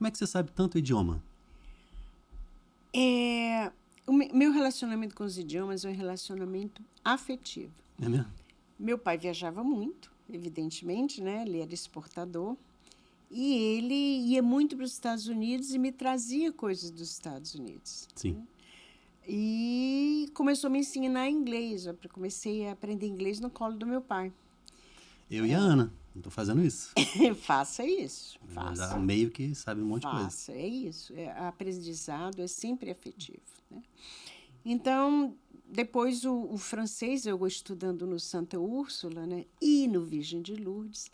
Como é que você sabe tanto idioma? O meu relacionamento com os idiomas é um relacionamento afetivo. É mesmo? Meu pai viajava muito, evidentemente, né? Ele era exportador. E ele ia muito para os Estados Unidos e me trazia coisas dos Estados Unidos. Sim. Né? E começou a me ensinar inglês. Eu comecei a aprender inglês no colo do meu pai. Eu e a Ana, estou fazendo isso. Faça isso. Já Faça. meio que sabe um monte de coisa. Faça, é isso. Aprendizado é sempre afetivo. Né? Então, depois o francês, eu estudando no Santa Úrsula, né? E no Virgem de Lourdes.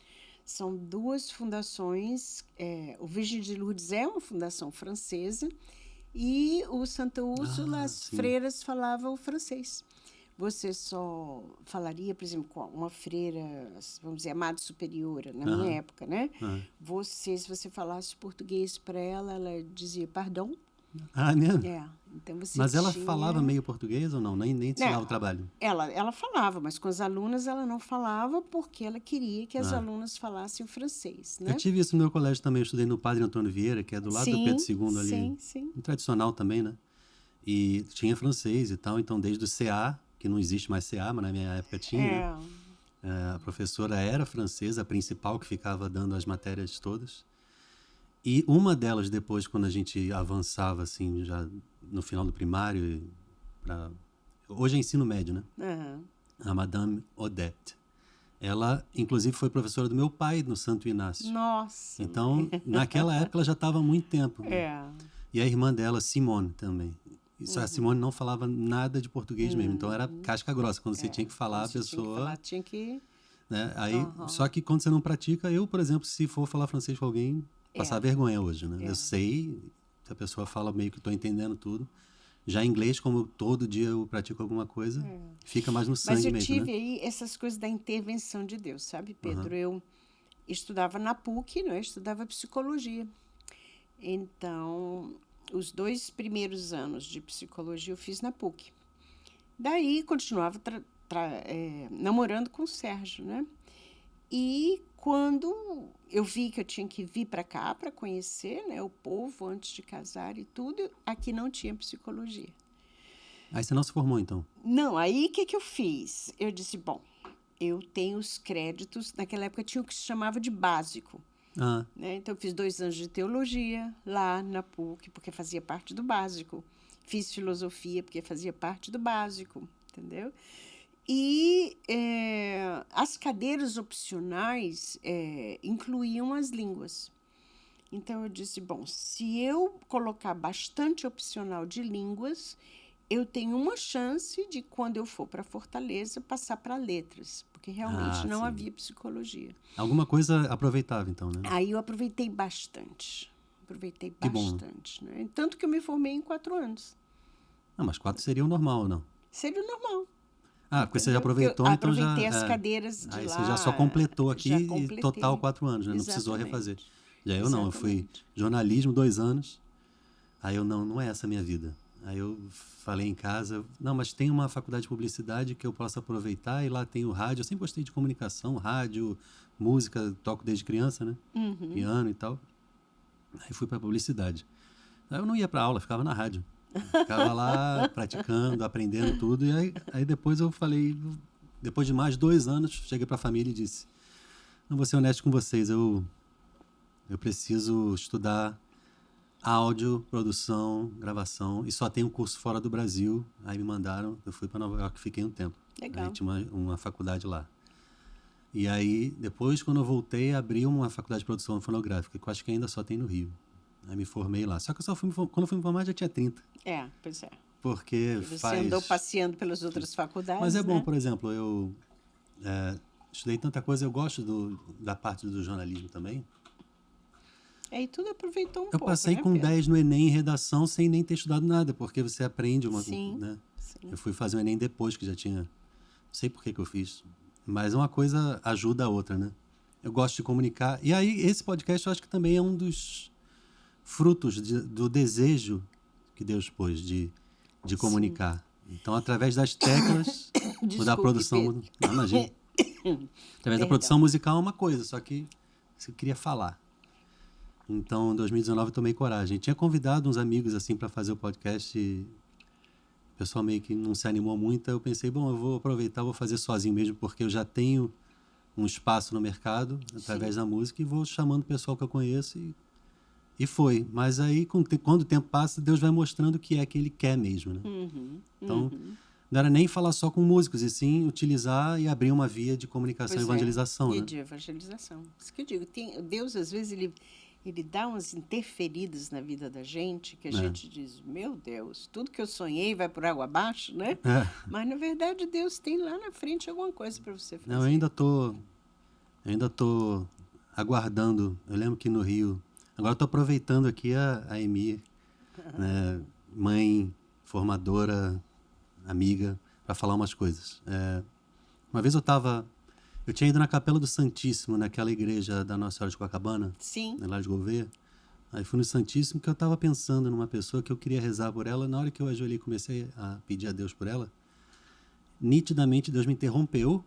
São duas fundações. O Virgem de Lourdes é uma fundação francesa e o Santa Úrsula, as freiras falavam francês. Você só falaria, por exemplo, com uma freira, vamos dizer, amada superiora, na minha época, né? Se você falasse português para ela, ela dizia pardon. Ah, mesmo? Então mas ela falava meio português ou não? Nem ensinava o trabalho? Ela falava, mas com as alunas ela não falava porque ela queria que as alunas falassem o francês. Né? Eu tive isso no meu colégio também. Eu estudei no Padre Antônio Vieira, que é do lado do Pedro II ali. Sim. Um tradicional também, né? E tinha francês e tal. Então, desde o CA, que não existe mais CA, mas na minha época tinha. A professora era francesa, a principal, que ficava dando as matérias todas. E uma delas, depois, quando a gente avançava, assim, já no final do primário, hoje é ensino médio, né? A Madame Odette. Ela, inclusive, foi professora do meu pai no Santo Inácio. Nossa! Então, naquela época, ela já estava há muito tempo. E a irmã dela, Simone, também. A Simone não falava nada de português mesmo, então era casca grossa. Quando você tinha que falar, a pessoa... Tinha que... Né? Aí, só que quando você não pratica, eu, por exemplo, se for falar francês com alguém... Passar vergonha hoje, né? Eu sei, se a pessoa fala meio que estou entendendo tudo. Já em inglês, como todo dia eu pratico alguma coisa, fica mais no sangue mesmo, Mas eu tive né? aí essas coisas da intervenção de Deus, sabe, Pedro? Eu estudava na PUC, né? Eu estudava psicologia. Então, os 2 primeiros anos de psicologia eu fiz na PUC. Daí, continuava namorando com o Sérgio, né? E quando eu vi que eu tinha que vir para cá para conhecer, né, o povo antes de casar e tudo, aqui não tinha psicologia. Aí você não se formou, então? Não, aí o que eu fiz? Eu disse, bom, eu tenho os créditos, naquela época tinha o que se chamava de básico. Né? Então eu fiz 2 anos de teologia lá na PUC, porque fazia parte do básico. Fiz filosofia, porque fazia parte do básico, entendeu? E as cadeiras opcionais incluíam as línguas. Então, eu disse, bom, se eu colocar bastante opcional de línguas, eu tenho uma chance de, quando eu for para Fortaleza, passar para letras, porque realmente não havia psicologia. Alguma coisa aproveitava, então, né? Aí eu aproveitei bastante. Né? Tanto que eu me formei em 4 anos. Mas 4 seria o normal, ou não? Seria o normal. Porque você já aproveitou, então já... Aproveitei as cadeiras de aí lá. Você já só completou aqui e total 4 anos, né? Não precisou refazer. Já eu não, eu fui jornalismo 2 anos, aí eu não é essa a minha vida. Aí eu falei em casa, não, mas tem uma faculdade de publicidade que eu posso aproveitar e lá tem o rádio. Eu sempre gostei de comunicação, rádio, música, toco desde criança, né? Piano e tal. Aí fui para publicidade. Aí eu não ia para aula, ficava na rádio. Ficava lá praticando, aprendendo tudo. E aí depois eu falei, depois de mais 2 anos, cheguei para a família e disse, não vou ser honesto com vocês, eu preciso estudar áudio, produção, gravação, e só tem um curso fora do Brasil. Aí me mandaram, eu fui para Nova York e fiquei um tempo. Legal. Aí tinha uma faculdade lá. E aí, depois, quando eu voltei, abri uma faculdade de produção fonográfica, que eu acho que ainda só tem no Rio. Aí me formei lá. Só que quando eu fui me formar, já tinha 30. Pois é. Porque você andou passeando pelas outras faculdades, Mas é bom, né? por exemplo, eu estudei tanta coisa, eu gosto da parte do jornalismo também. E tudo aproveitou um pouco, pouco, Eu passei com Pedro? 10 no Enem em redação sem nem ter estudado nada, porque você aprende uma... Sim, né? sim. Eu fui fazer o Enem depois que já tinha... Não sei por que eu fiz, mas uma coisa ajuda a outra, né? Eu gosto de comunicar. E aí, esse podcast eu acho que também é um dos frutos do desejo que Deus pôs de comunicar. Então, através das teclas, da produção... Não, imagina. Através da produção musical é uma coisa, só que você queria falar. Então, em 2019 eu tomei coragem. Tinha convidado uns amigos assim para fazer o podcast e o pessoal meio que não se animou muito. Aí eu pensei, bom, eu vou aproveitar, vou fazer sozinho mesmo, porque eu já tenho um espaço no mercado através da música e vou chamando o pessoal que eu conheço e foi. Mas aí, quando o tempo passa, Deus vai mostrando o que é que Ele quer mesmo, né? Então, não era nem falar só com músicos, e sim utilizar e abrir uma via de comunicação e evangelização, né? E de evangelização. Isso que eu digo. Deus, às vezes, ele dá umas interferidas na vida da gente, que a gente diz, meu Deus, tudo que eu sonhei vai por água abaixo, né? Mas, na verdade, Deus tem lá na frente alguma coisa para você fazer. Não, eu ainda tô aguardando. Eu lembro que no Rio... Agora eu tô aproveitando aqui a Emi, né, mãe, formadora, amiga, para falar umas coisas. Uma vez eu tinha ido na Capela do Santíssimo, naquela igreja da Nossa Senhora de Copacabana, Sim. Lá de Gouveia. Aí fui no Santíssimo que eu estava pensando numa pessoa que eu queria rezar por ela. Na hora que eu ajoelhei e comecei a pedir a Deus por ela, nitidamente Deus me interrompeu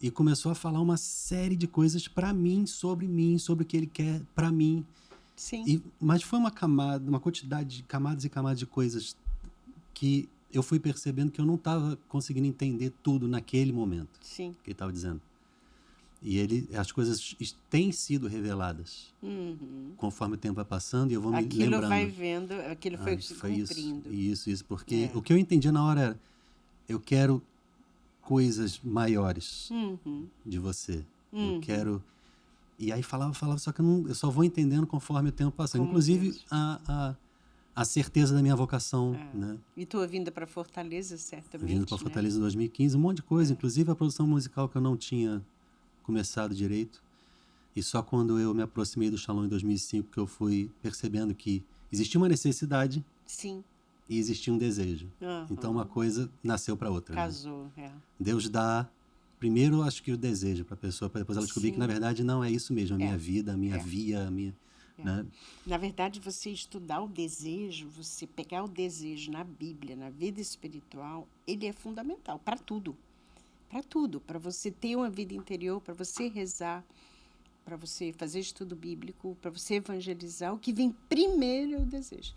e começou a falar uma série de coisas para mim, sobre o que Ele quer para mim. Sim. Mas foi uma quantidade de camadas e camadas de coisas que eu fui percebendo que eu não estava conseguindo entender tudo naquele momento. Sim. Que ele estava dizendo. E as coisas têm sido reveladas conforme o tempo vai passando e eu vou me lembrando. Aquilo vai vendo, aquilo foi se cumprindo. Isso. Porque o que eu entendia na hora era, eu quero coisas maiores de você. Eu quero... E aí falava, só que eu só vou entendendo conforme o tempo passa. Inclusive, a certeza da minha vocação. Né? E tua vinda para Fortaleza, certamente. Vindo para Fortaleza em 2015, um monte de coisa. Inclusive a produção musical que eu não tinha começado direito. E só quando eu me aproximei do Shalom em 2005 que eu fui percebendo que existia uma necessidade. Sim. E existia um desejo. Então uma coisa nasceu para outra. Casou, né? Deus dá primeiro, acho que o desejo para a pessoa, para depois ela descobrir que na verdade não é isso mesmo, a minha vida, a minha via, a minha... Né? Na verdade, você estudar o desejo, você pegar o desejo na Bíblia, na vida espiritual, ele é fundamental para tudo. Para tudo. Para você ter uma vida interior, para você rezar, para você fazer estudo bíblico, para você evangelizar. O que vem primeiro é o desejo.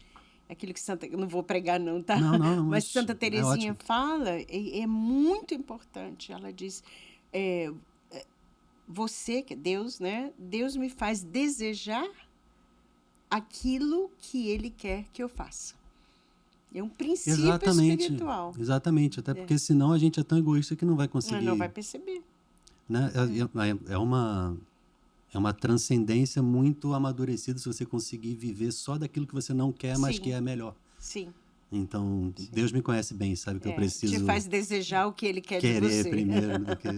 Aquilo que eu não vou pregar não, tá? Não, mas Santa Teresinha fala, é muito importante. Ela diz, você, que é Deus, né? Deus me faz desejar aquilo que Ele quer que eu faça. É um princípio espiritual. Exatamente, até porque senão a gente é tão egoísta que não vai conseguir... Não vai perceber. Né? É uma transcendência muito amadurecida se você conseguir viver só daquilo que você não quer, mas que é melhor. Sim. Então, Deus me conhece bem, sabe que eu preciso... Te faz desejar o que Ele quer de você. Querer primeiro,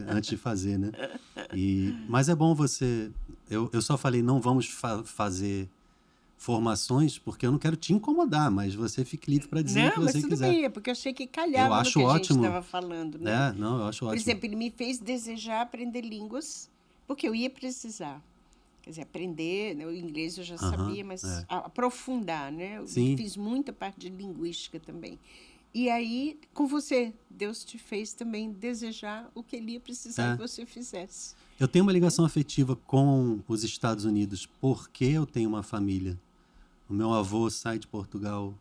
antes de fazer, né? Mas é bom você... Eu só falei, não vamos fazer formações, porque eu não quero te incomodar, mas você fique livre para dizer o que você quiser. Não, mas tudo bem, porque eu achei que calhava no que a gente estava falando, né? Eu acho ótimo. Por exemplo, ele me fez desejar aprender línguas, porque eu ia precisar. Quer dizer, aprender, né? O inglês eu já sabia, mas aprofundar, né? Eu fiz muita parte de linguística também. E aí, com você, Deus te fez também desejar o que Ele ia precisar que você fizesse. Eu tenho uma ligação afetiva com os Estados Unidos, porque eu tenho uma família. O meu avô sai de Portugal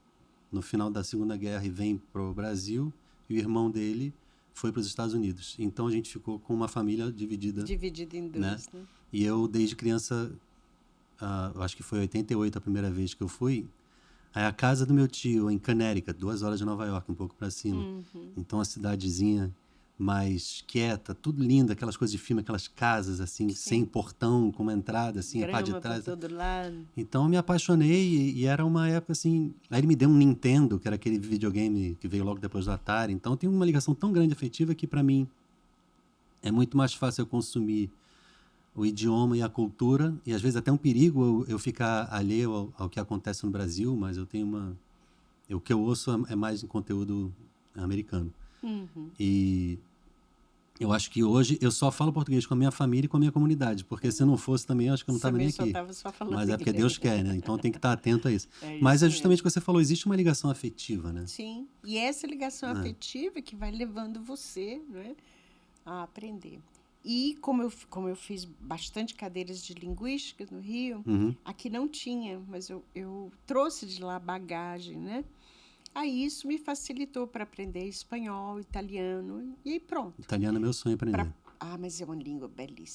no final da Segunda Guerra e vem para o Brasil, e o irmão dele foi para os Estados Unidos. Então, a gente ficou com uma família dividida. Dividida em duas, né? E eu, desde criança, acho que foi em 88 a primeira vez que eu fui, aí a casa do meu tio, em Connecticut, 2 horas de Nova York, um pouco para cima. Então, a cidadezinha mais quieta, tudo lindo, aquelas coisas de filme, aquelas casas, assim, sem portão, com uma entrada, assim, a parte de trás. Todo lado. Então, eu me apaixonei e era uma época, assim... Aí ele me deu um Nintendo, que era aquele videogame que veio logo depois do Atari. Então, eu tenho uma ligação tão grande afetiva que, para mim, é muito mais fácil eu consumir o idioma e a cultura, e às vezes até um perigo eu ficar alheio ao que acontece no Brasil, mas eu tenho o que eu ouço é mais em conteúdo americano. E eu acho que hoje eu só falo português com a minha família e com a minha comunidade, porque se não fosse também, eu acho que eu não estava nem aqui. Mas é porque Deus quer, né? Então tem que estar atento a isso. Mas é justamente o que você falou, existe uma ligação afetiva, né? Sim, e essa ligação afetiva que vai levando você, né, a aprender. E como eu fiz bastante cadeiras de linguística no Rio, aqui não tinha, mas eu trouxe de lá bagagem, né? Aí isso me facilitou para aprender espanhol, italiano, e aí pronto. Italiano é meu sonho aprender. Mas é uma língua belíssima.